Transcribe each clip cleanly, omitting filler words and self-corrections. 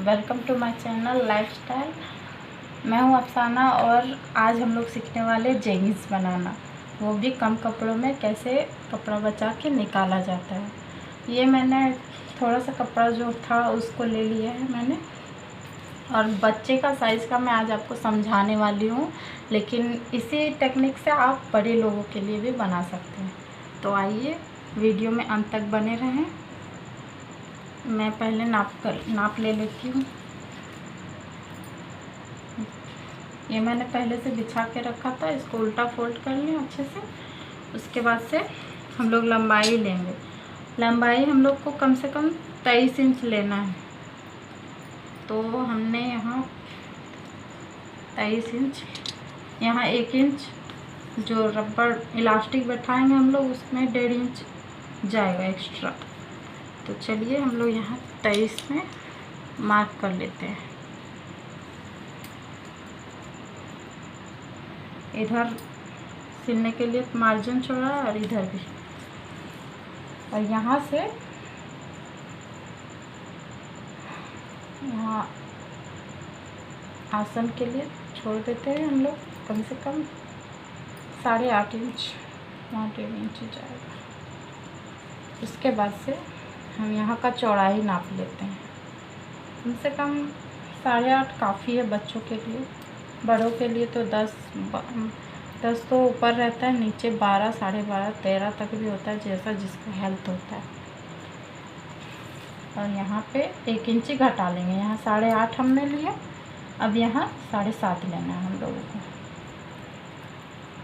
Welcome to my channel lifestyle. मैं हूं अफसाना और आज हम लोग सीखने वाले जेगिंग्स बनाना, वो भी कम कपड़ों में कैसे कपड़ा बचा के निकाला जाता है। ये मैंने थोड़ा सा कपड़ा जो था उसको ले लिया है मैंने, और बच्चे का साइज़ का मैं आज आपको समझाने वाली हूँ, लेकिन इसी टेक्निक से आप बड़े लोगों के लिए भी बना सकते हैं। तो आइए वीडियो में अंत तक बने रहें। मैं पहले नाप ले लेती हूँ। ये मैंने पहले से बिछा के रखा था, इसको उल्टा फोल्ड कर लिया अच्छे से। उसके बाद से हम लोग लंबाई लेंगे। लंबाई हम लोग को कम से कम 23 इंच लेना है। तो हमने यहाँ 23 इंच, यहाँ 1 इंच जो रबड़ इलास्टिक बैठाएंगे हम लोग, उसमें 1.5 इंच जाएगा एक्स्ट्रा। तो चलिए हम लोग यहाँ 23 में मार्क कर लेते हैं। इधर सिलने के लिए मार्जिन छोड़ा और इधर भी, और यहाँ से यहाँ आसन के लिए छोड़ देते हैं हम लोग कम से कम 8.5 इंच, वहाँ 1.5 इंच जाएगा। उसके बाद से हम यहाँ का चौड़ाई नाप लेते हैं। कम से कम 8.5 काफ़ी है बच्चों के लिए। बड़ों के लिए तो 10 तो ऊपर रहता है, नीचे 12, 12.5, 13 तक भी होता है, जैसा जिसका हेल्थ होता है। और यहाँ पे 1 इंच घटा लेंगे। यहाँ 8.5 हमने लिया, अब यहाँ 7.5 लेना है हम लोगों को।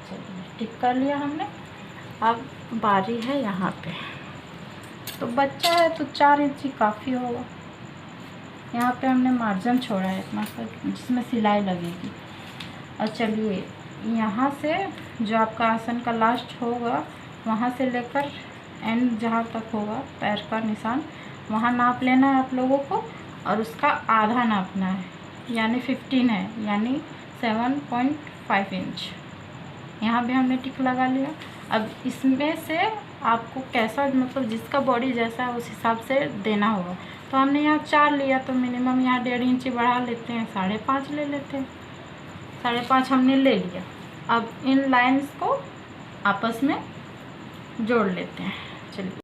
चलिए टिक कर लिया हमने। अब बारी है यहाँ पे, तो बच्चा है तो 4 इंच ही काफ़ी होगा। यहाँ पे हमने मार्जिन छोड़ा है इतना सा जिसमें सिलाई लगेगी। और चलिए यहाँ से जो आपका आसन का लास्ट होगा, वहाँ से लेकर एंड जहाँ तक होगा पैर का निशान, वहाँ नाप लेना है आप लोगों को। और उसका आधा नापना है, यानी 15 है, यानी 7.5 इंच। यहाँ भी हमने टिक लगा लिया। अब इसमें से आपको कैसा, मतलब जिसका बॉडी जैसा है उस हिसाब से देना होगा। तो हमने यहाँ 4 लिया, तो मिनिमम यहाँ 1.5 इंच बढ़ा लेते हैं, 5.5 ले लेते हैं। 5.5 हमने ले लिया। अब इन लाइंस को आपस में जोड़ लेते हैं। चलिए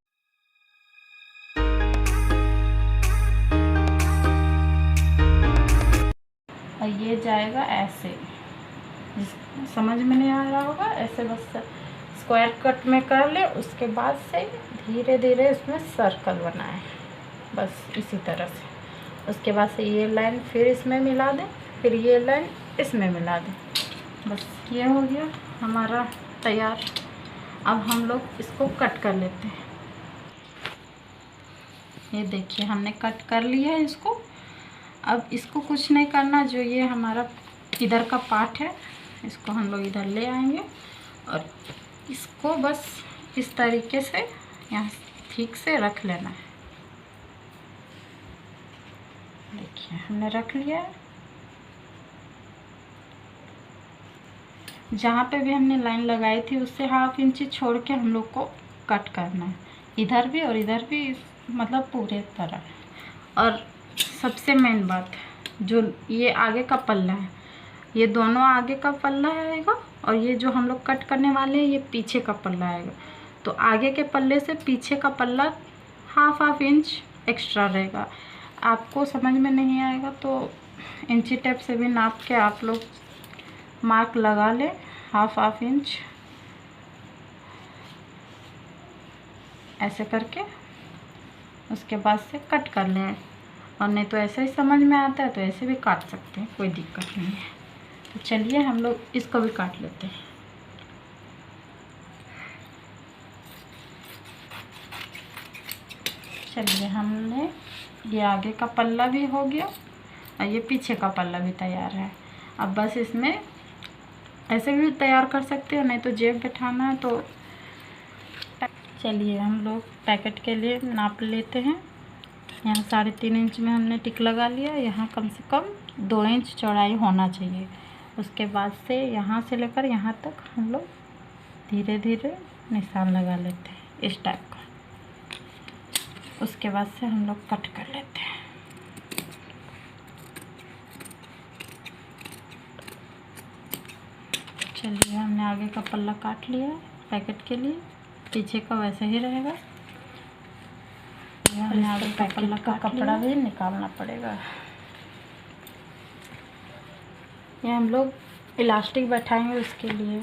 और ये जाएगा ऐसे, समझ में नहीं आ रहा होगा, ऐसे बस स्क्वायर कट में कर ले। उसके बाद से धीरे धीरे उसमें सर्कल बनाए, बस इसी तरह से। उसके बाद से ये लाइन फिर इसमें मिला दें, फिर ये लाइन इसमें मिला दें। बस ये हो गया हमारा तैयार। अब हम लोग इसको कट कर लेते हैं। ये देखिए हमने कट कर लिया है इसको। अब इसको कुछ नहीं करना, जो ये हमारा इधर का पार्ट है इसको हम लोग इधर ले आएंगे और इसको बस इस तरीके से यहाँ ठीक से रख लेना है। देखिए हमने रख लिया है। जहाँ पे भी हमने लाइन लगाई थी उससे 1/2 इंच छोड़ के हम लोग को कट करना है, इधर भी और इधर भी, मतलब पूरे तरह। और सबसे मेन बात, जो ये आगे का पल्ला है, ये दोनों आगे का पल्ला आएगा, और ये जो हम लोग कट करने वाले हैं ये पीछे का पल्ला आएगा। तो आगे के पल्ले से पीछे का पल्ला 1/2 इंच एक्स्ट्रा रहेगा। आपको समझ में नहीं आएगा तो इंची टेप से भी नाप के आप लोग मार्क लगा ले, 1/2 इंच ऐसे करके। उसके बाद से कट कर लें, और नहीं तो ऐसे ही समझ में आता है तो ऐसे भी काट सकते हैं, कोई दिक्कत नहीं है। तो चलिए हम लोग इसको भी काट लेते हैं। चलिए हमने ये आगे का पल्ला भी हो गया और ये पीछे का पल्ला भी तैयार है। अब बस इसमें ऐसे भी तैयार कर सकते हो, नहीं तो जेब बैठाना है तो। चलिए हम लोग पैकेट के लिए नाप लेते हैं। यहाँ 3.5 इंच में हमने टिक लगा लिया। यहाँ कम से कम 2 इंच चौड़ाई होना चाहिए। उसके बाद से यहाँ से लेकर यहाँ तक हम लोग धीरे धीरे निशान लगा लेते हैं इस टाइप का। उसके बाद से हम लोग कट कर लेते हैं। चलिए हमने आगे का पल्ला काट लिया है पैकेट के लिए, पीछे का वैसे ही रहेगा। हमने आगे का पल्ला का कपड़ा भी निकालना पड़ेगा। ये हम लोग इलास्टिक बैठाएंगे, उसके लिए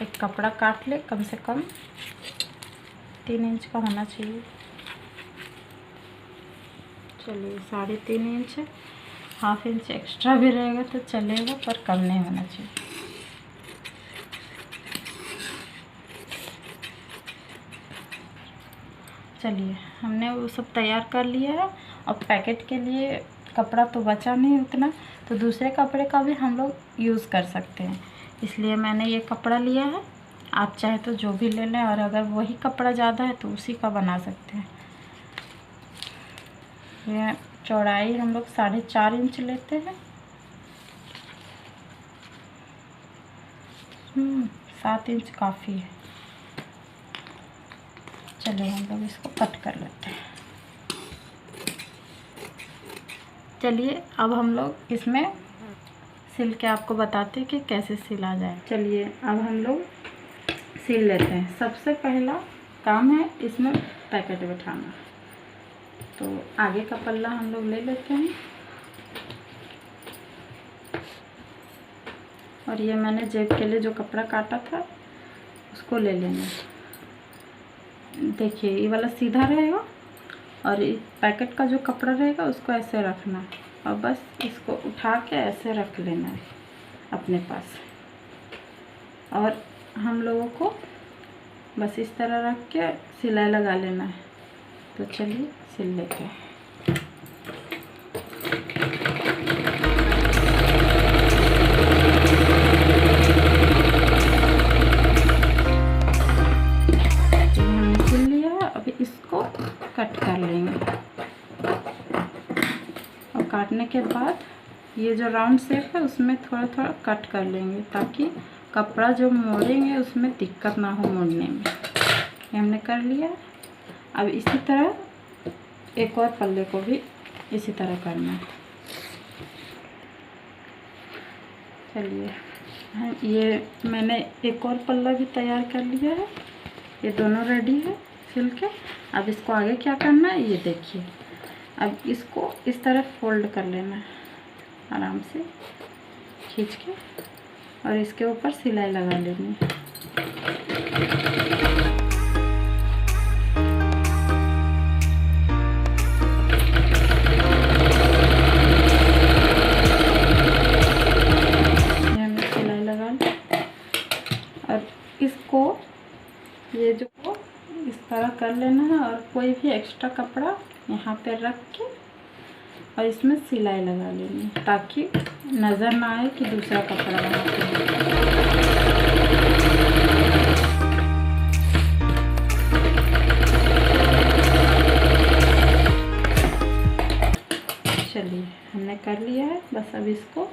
एक कपड़ा काट ले, कम से कम 3 इंच का होना चाहिए। चलिए 3.5 इंच है, 1/2 इंच एक्स्ट्रा भी रहेगा तो चलेगा, पर कम नहीं होना चाहिए। चलिए हमने वो सब तैयार कर लिया है। और पैकेट के लिए कपड़ा तो बचा नहीं उतना, तो दूसरे कपड़े का भी हम लोग यूज़ कर सकते हैं, इसलिए मैंने ये कपड़ा लिया है। आप चाहे तो जो भी ले लें, और अगर वही कपड़ा ज़्यादा है तो उसी का बना सकते हैं। ये चौड़ाई हम लोग 4.5 इंच लेते हैं। 7 इंच काफ़ी है। चलिए हम लोग इसको कट कर लेते हैं। चलिए अब हम लोग इसमें सिल के आपको बताते हैं कि कैसे सिला जाए। चलिए अब हम लोग सिल लेते हैं। सबसे पहला काम है इसमें पैकेट बैठाना। तो आगे का पल्ला हम लोग ले लेते हैं, और ये मैंने जेब के लिए जो कपड़ा काटा था उसको ले लेना। देखिए ये वाला सीधा रहेगा, और पैकेट का जो कपड़ा रहेगा उसको ऐसे रखना, और बस इसको उठा के ऐसे रख लेना है अपने पास। और हम लोगों को बस इस तरह रख के सिलाई लगा लेना है। तो चलिए सिल लेते हैं। हमने सिल लिया है, अभी इसको कट कर लेंगे। और काटने के बाद ये जो राउंड शेप है उसमें थोड़ा थोड़ा कट कर लेंगे, ताकि कपड़ा जो मोड़ेंगे उसमें दिक्कत ना हो मोड़ने में। ये हमने कर लिया। अब इसी तरह एक और पल्ले को भी इसी तरह करना है। चलिए ये मैंने एक और पल्ला भी तैयार कर लिया है। ये दोनों रेडी है सिल के। अब इसको आगे क्या करना है ये देखिए। अब इसको इस तरह फोल्ड कर लेना है, आराम से खींच के, और इसके ऊपर सिलाई लगा लेनी है। सिलाई लगा ली, और इसको ये जो इस तरह कर लेना है, और कोई भी एक्स्ट्रा कपड़ा यहाँ पे रख के और इसमें सिलाई लगा लेनी है, ताकि नज़र ना आए कि दूसरा कपड़ा वहाँ पे है। चलिए हमने कर लिया है। बस अब इसको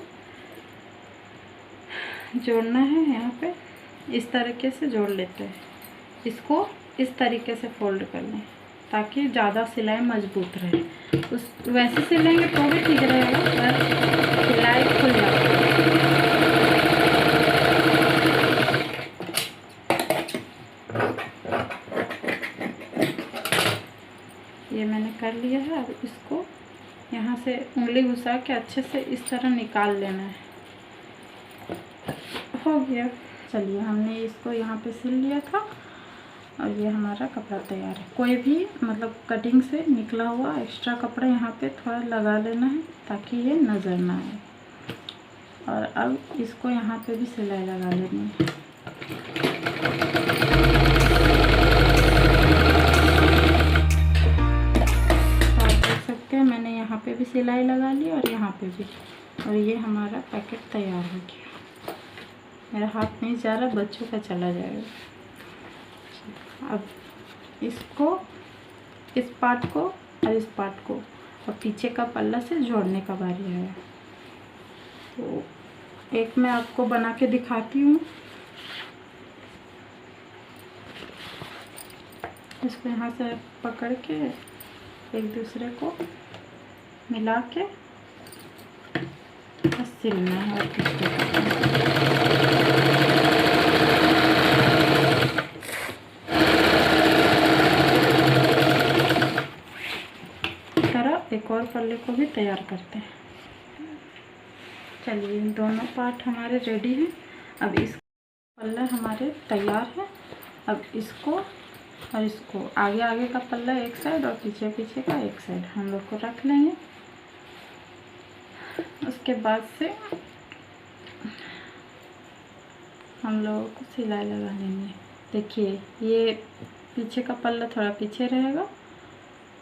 जोड़ना है। यहाँ पे इस तरीके से जोड़ लेते हैं। इसको इस तरीके से फोल्ड कर लें, ताकि ज़्यादा सिलाई मजबूत रहे। वैसे सिलेंगे तो भी ठीक रहेगा, पर सिलाई खुल जाती है। ये मैंने कर लिया है। अब इसको यहाँ से उंगली घुसा के अच्छे से इस तरह निकाल लेना है। हो गया। चलिए हमने इसको यहाँ पे सिल लिया था, और ये हमारा कपड़ा तैयार है। कोई भी मतलब कटिंग से निकला हुआ एक्स्ट्रा कपड़ा यहाँ पे थोड़ा लगा लेना है, ताकि ये नज़र ना आए। और अब इसको यहाँ पे भी सिलाई लगा लेनी है। आप देख सकते हैं मैंने यहाँ पे भी सिलाई लगा ली, और यहाँ पे भी, और ये हमारा पैकेट तैयार हो गया। मेरा हाथ नहीं जा रहा, बच्चों का चला जाएगा। अब इसको, इस पार्ट को और इस पार्ट को और पीछे का पल्ला से जोड़ने का बारी है। तो एक मैं आपको बना के दिखाती हूँ। इसको यहाँ से पकड़ के एक दूसरे को मिला के बस सिलना है, और कुछ नहीं करना है। एक और पल्ले को भी तैयार करते हैं। चलिए दोनों पार्ट हमारे रेडी हैं। अब इस पल्ला हमारे तैयार है। अब इसको और इसको आगे आगे का पल्ला एक साइड और पीछे पीछे का एक साइड हम लोग को रख लेंगे। उसके बाद से हम लोगों को सिलाई लगा लेंगे। देखिए ये पीछे का पल्ला थोड़ा पीछे रहेगा,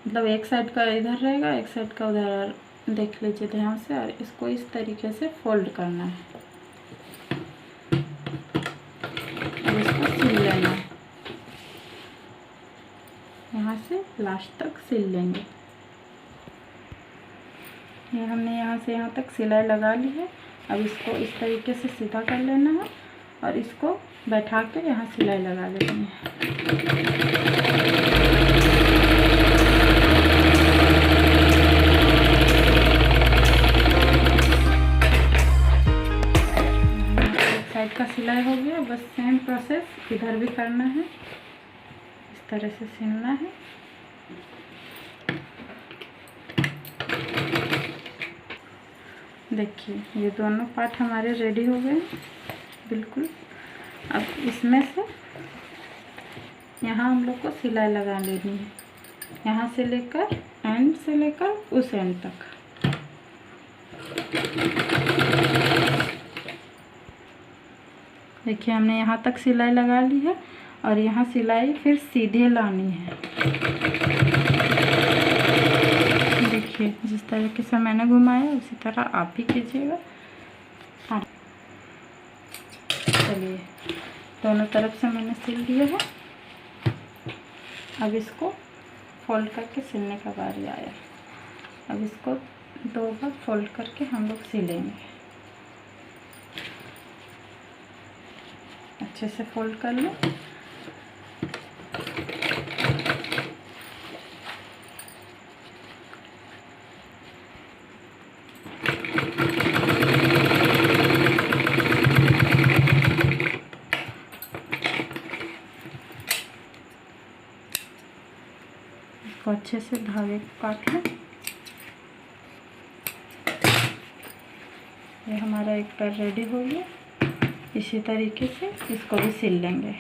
मतलब एक साइड का इधर रहेगा एक साइड का उधर। देख लीजिए ध्यान से, और इसको इस तरीके से फोल्ड करना है और इसको सिल लेना है। यहाँ से लास्ट तक सिल लेंगे। ये हमने यहाँ से यहाँ तक सिलाई लगा ली है। अब इसको इस तरीके से सीधा कर लेना है और इसको बैठा के यहाँ सिलाई लगा लेनी है। एक साइड का सिलाई हो गया, बस सेम प्रोसेस इधर भी करना है। इस तरह से सिलना है। देखिए ये दोनों पार्ट हमारे रेडी हो गए बिल्कुल। अब इसमें से यहाँ हम लोग को सिलाई लगा लेनी है, यहाँ से लेकर एंड से लेकर उस एंड तक। देखिए हमने यहाँ तक सिलाई लगा ली है और यहाँ सिलाई फिर सीधे लानी है। देखिए जिस तरीके से मैंने घुमाया उसी तरह आप भी कीजिएगा। चलिए दोनों तरफ से मैंने सिल दिया है। अब इसको फोल्ड करके सिलने का बारी आया। अब इसको दो बार फोल्ड करके हम लोग सिलेंगे। अच्छे से फोल्ड कर लो। इसको अच्छे से धागे को काट लो। ये हमारा एक पैर रेडी हो गया। इसी तरीके से इसको भी सिल लेंगे।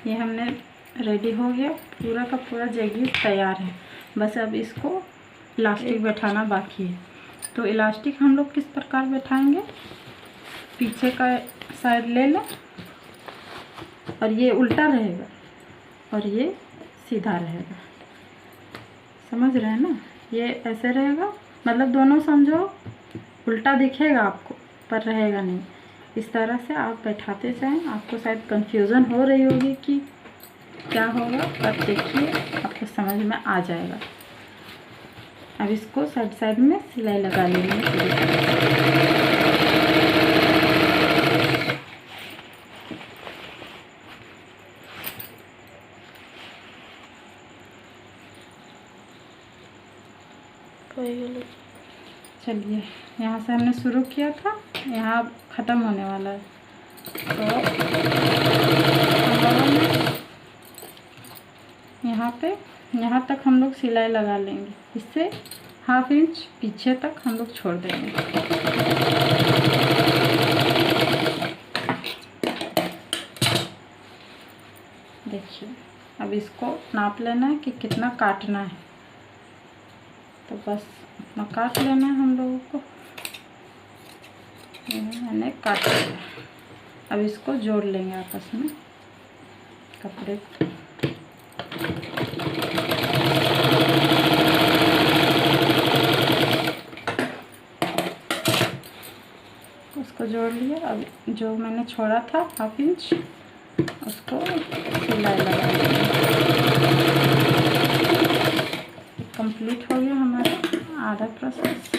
ये हमने रेडी हो गया, पूरा का पूरा जैगिस तैयार है। बस अब इसको इलास्टिक बैठाना बाकी है। तो इलास्टिक हम लोग किस प्रकार बैठाएंगे, पीछे का साइड ले लें और ये उल्टा रहेगा और ये सीधा रहेगा। समझ रहे हैं ना, ये ऐसे रहेगा, मतलब दोनों समझो उल्टा दिखेगा आपको पर रहेगा नहीं। इस तरह से आप बैठाते जाएं। आपको शायद कंफ्यूजन हो रही होगी कि क्या होगा, पर देखिए आपको समझ में आ जाएगा। अब इसको साइड साइड में सिलाई लगा लेंगे। चलिए यहाँ से हमने शुरू किया था, यहाँ ख़त्म होने वाला है। तो यहाँ पे यहाँ तक हम लोग सिलाई लगा लेंगे। इससे ½ इंच पीछे तक हम लोग छोड़ देंगे। देखिए अब इसको नाप लेना है कि कितना काटना है। तो बस इतना काट लेना है हम लोगों को। मैंने काट लिया। अब इसको जोड़ लेंगे आपस में कपड़े को। उसको जोड़ लिया। अब जो मैंने छोड़ा था ½ इंच उसको सिलाई लगा देंगे। कंप्लीट हो गया हमारा आधा प्रोसेस।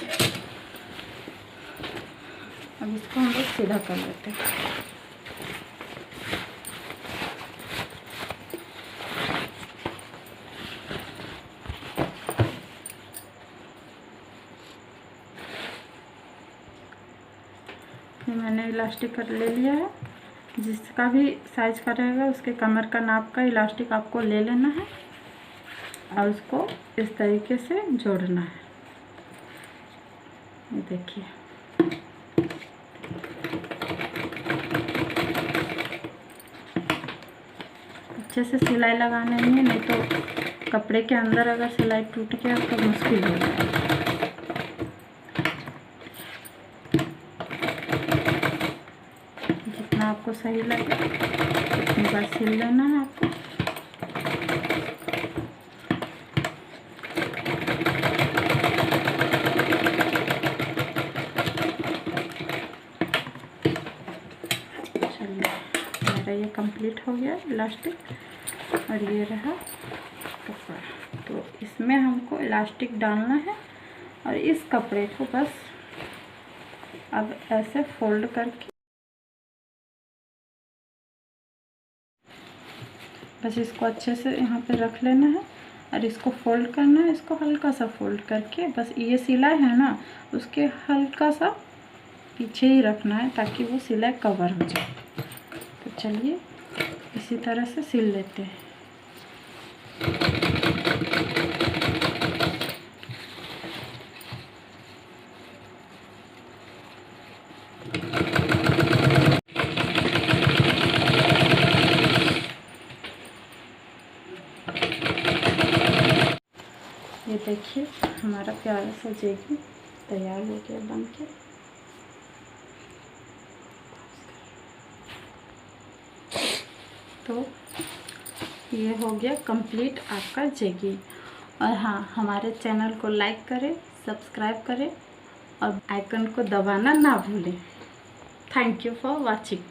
अब इसको हम लोग सीधा कर लेते हैं। ये मैंने इलास्टिक कर ले लिया है। जिसका भी साइज का रहेगा उसके कमर का नाप का इलास्टिक आपको ले लेना है और उसको इस तरीके से जोड़ना है। ये देखिए, अच्छे से सिलाई लगाना है, नहीं तो कपड़े के अंदर अगर सिलाई टूट गया तो मुश्किल हो जाएगा। जितना आपको सही लगे उतनी बार सिल लेना है आपको। चलिए, मेरा ये कंप्लीट हो गया इलास्टिक। और ये रहा कपड़ा। तो इसमें हमको इलास्टिक डालना है और इस कपड़े को बस अब ऐसे फोल्ड करके बस इसको अच्छे से यहाँ पे रख लेना है और इसको फोल्ड करना है। इसको हल्का सा फोल्ड करके बस ये सिलाई है ना, उसके हल्का सा पीछे ही रखना है ताकि वो सिलाई कवर हो जाए। तो चलिए इसी तरह से सिल लेते हैं। ये देखिए हमारा प्यारा सा जेगिंग तैयार हो गया बन के। तो ये हो गया कंप्लीट आपका जेगिंग। और हाँ, हमारे चैनल को लाइक करें, सब्सक्राइब करें और आइकन को दबाना ना भूलें। Thank you for watching.